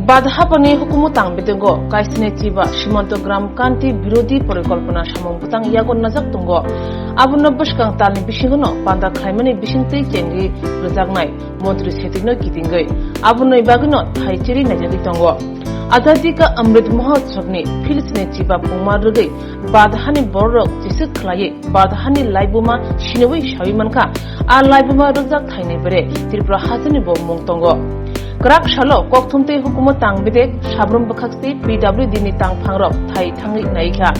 বাধাহাপনি হুকুমু তাংবেদঙ্গ কাইসনে Chiba সীমান্ত গ্রাম কান্তি বিরোধী পরিকল্পনা সামংবুতাং ইয়াগন নাজাক দঙ্গ আবুন্ন বসকাং তালনি বিসিংগনো পান্দা খাইমানি বিসিংতৈ চেংরি রজাকনাই মন্ত্রী সেতিনো কিতিংগৈ আবুন্ন ইবাগনো থাইচেরি নাইজাকি দঙ্গ आजादी का अमृत महोत्सव ने फिलिस्तीन चिबा पुमा रुगै बाधानि बरक जिसक खलाये बाधानि लाइबुमा सिनवै साविमानखा आ लाइबुमा रुजाक थाइने बरे त्रिपुरा हाजोनि बो मुंतंगो ग्राक शालो कक्थुमते हुकुमत तांगबेदे साब्रम बखाक्ति पीडब्ल्यूडी नि तांगफांरक थाइ थांगै नायखा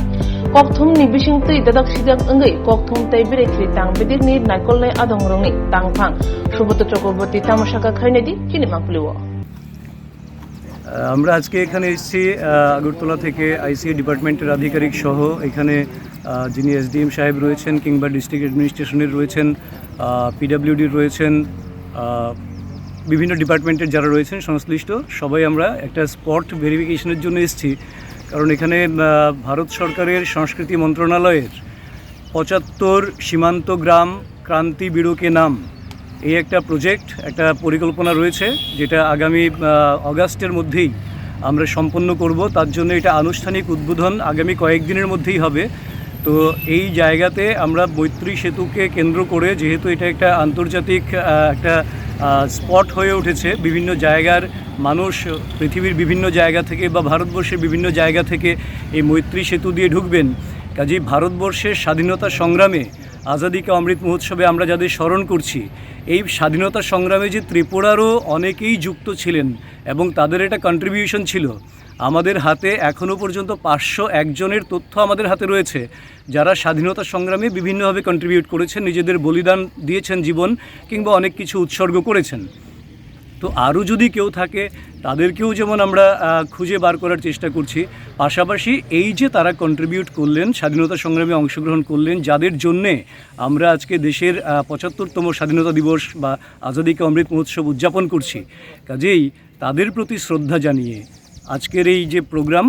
कक्थुमनि बिसिंतै दादाक सिजाक अंगै कक्थुम तैबेरे खि तांगबेदे नि नायकलनाय आदंरंनि तांगफां सुब्रत चक्रवर्ती तामाशाका खैनेदि किनिमापुलिओ আমরা আজকে এখানে এসেছি আগরতলা থেকে আইসিএ ডিপার্টমেন্টের আধিকারিক সহ এখানে যিনি এসডিএম সাহেব রয়েছেন কিংবা ডিস্ট্রিক্ট অ্যাডমিনিস্ট্রেশনের রয়েছেন পিডব্লিউডির রয়েছেন বিভিন্ন ডিপার্টমেন্টের যারা রয়েছেন সংশ্লিষ্ট সবাই আমরা একটা স্পট ভেরিফিকেশনের জন্য এসেছি কারণ এখানে ভারত সরকারের সংস্কৃতি মন্ত্রণালয়ের ৭৫ সীমান্ত গ্রাম ক্রান্তি বিড়োকে নাম এই একটা প্রজেক্ট একটা পরিকল্পনা রয়েছে যেটা আগামী অগাস্টের মধ্যেই আমরা সম্পন্ন করব তার জন্য এটা আনুষ্ঠানিক উদ্বোধন আগামী কয়েকদিনের মধ্যেই হবে তো এই জায়গাতে আমরা মৈত্রী সেতুকে কেন্দ্র করে যেহেতু এটা একটা আন্তর্জাতিক একটা স্পট হয়ে উঠেছে বিভিন্ন জায়গার মানুষ পৃথিবীর বিভিন্ন জায়গা থেকে বা ভারতবর্ষের বিভিন্ন জায়গা থেকে এই মৈত্রী সেতু দিয়ে ঢুকবেন কাজেই ভারতবর্ষের স্বাধীনতা সংগ্রামে আজাদি কা অমৃত মহোৎসবে আমরা যাদের স্মরণ করছি এই স্বাধীনতা সংগ্রামে যে ত্রিপুরারও অনেকেই যুক্ত ছিলেন এবং তাদের একটা কন্ট্রিবিউশন ছিল আমাদের হাতে এখনও পর্যন্ত 501 জনের তথ্য আমাদের হাতে রয়েছে যারা স্বাধীনতা সংগ্রামে বিভিন্নভাবে কন্ট্রিবিউট করেছেন নিজেদের বলিদান দিয়েছেন জীবন কিংবা অনেক কিছু উৎসর্গ করেছেন তো আরও যদি কেউ থাকে তাদেরকেও যেমন আমরা খুঁজে বার করার চেষ্টা করছি পাশাপাশি এই যে তারা কন্ট্রিবিউট করলেন স্বাধীনতা সংগ্রামে অংশগ্রহণ করলেন যাদের জন্যে আমরা আজকে দেশের ৭৫তম স্বাধীনতা দিবস বা আজাদি কা অমৃত মহোৎসব উদযাপন করছি কাজেই তাদের প্রতি শ্রদ্ধা জানিয়ে আজকের এই যে প্রোগ্রাম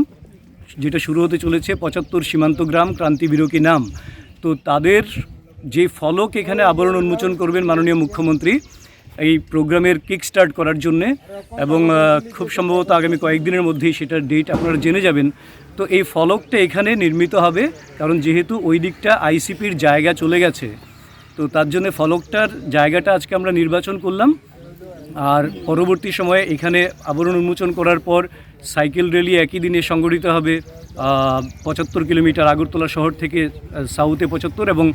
যেটা শুরু হতে চলেছে ৭৫ সীমান্ত গ্রাম ক্রান্তি বিড়োকে নাম তো তাদের যে ফলক এখানে আবরণ উন্মোচন করবেন মাননীয় মুখ্যমন্ত্রী এই প্রোগ্রামের কিক স্টার্ট করার জন্যে এবং খুব সম্ভবত আগামী কয়েকদিনের মধ্যেই সেটার ডেট আপনারা জেনে যাবেন তো এই ফলকটা এখানে নির্মিত হবে কারণ যেহেতু ওই দিকটা আইসিপির জায়গা চলে গেছে তো তার জন্য ফলকটার জায়গাটা আজকে আমরা নির্বাচন করলাম আর পরবর্তী সময়ে এখানে আবরণ উন্মোচন করার পর সাইকেল র্যালি একই দিনে সংগঠিত হবে ৭৫ কিলোমিটার আগরতলা শহর থেকে সাউথে ৭৫ এবং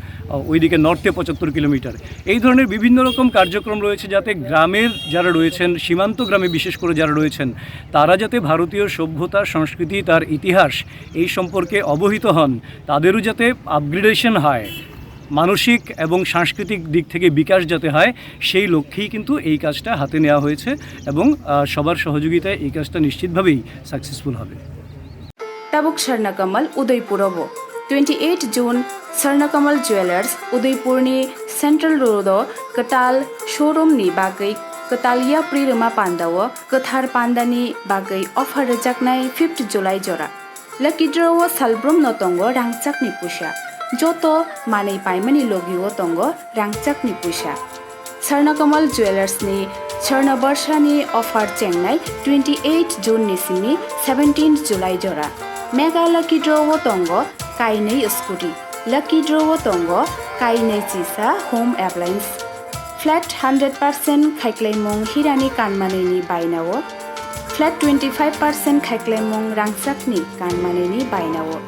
ওইদিকে নর্থে ৭৫ কিলোমিটার এই ধরনের বিভিন্ন রকম কার্যক্রম রয়েছে যাতে গ্রামের যারা রয়েছেন সীমান্ত গ্রামে বিশেষ করে যারা রয়েছেন তারা যাতে ভারতীয় সভ্যতা সংস্কৃতি তার ইতিহাস এই সম্পর্কে অবহিত হন তাদেরও যাতে আপগ্রেডেশন হয় মানসিক এবং সাংস্কৃতিক দিক থেকে বিকাশ যাতে হয় সেই লক্ষ্যেই কিন্তু এই কাজটা হাতে নেওয়া হয়েছে এবং সবার সহযোগিতায় এই কাজটা নিশ্চিতভাবেই সাকসেসফুল হবে ताबुक स्वर्णकमल उदयपुरबो 28 जून स्वर्णकमल ज्वेलर्स उदयपुरनि सेंट्रल रोड कताल शोरूम नि बागै कतालिया प्रिरमा पांडाव कथार पांडानि बागै अफर रजाकनाय 5 जुलाई जरा लकी ड्रव सालब्रम नतंगो रांगचाकनि पुषा जतो मानै पाइमानि लगिओ तंगो रांगचाकनि पुषा स्वर्णकमल ज्वेलर्स नि स्वर्ण वर्षानि अफर चेंगनाय 28 जून निसिमि 17 जुलाई जरा मेगा लकी ड्रव तंगो काइनै स्कुटी लकी ड्रव तंगो काइनै चिसा होम एप्लायन्स फ्लैट 100% खाइक्लाइमुं हिरानि कानमानैनि बायनावो फ्लैट 25% खाइक्लाइमुं रांगचाकनि कानमानैनि बायनावो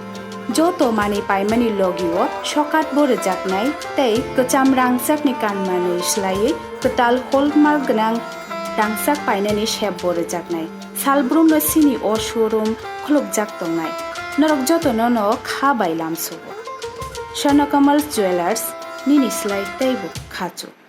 जतो माने पाइमानि लगिओ सकात बोरो जाकनाय तै कचाम रांगचाकनि कानमानै स्लायै कताल हलमार्क गोनां रांगचाक पाइनानि शेप बोरो जाकनाय सालब्रुम सिनि अ शोरूम खुलुबजाक दंनाय नरक जतन न खा बायलामसुबो स्वर्णकमल ज्वेलर्स निनि स्लाय तैबो खाचु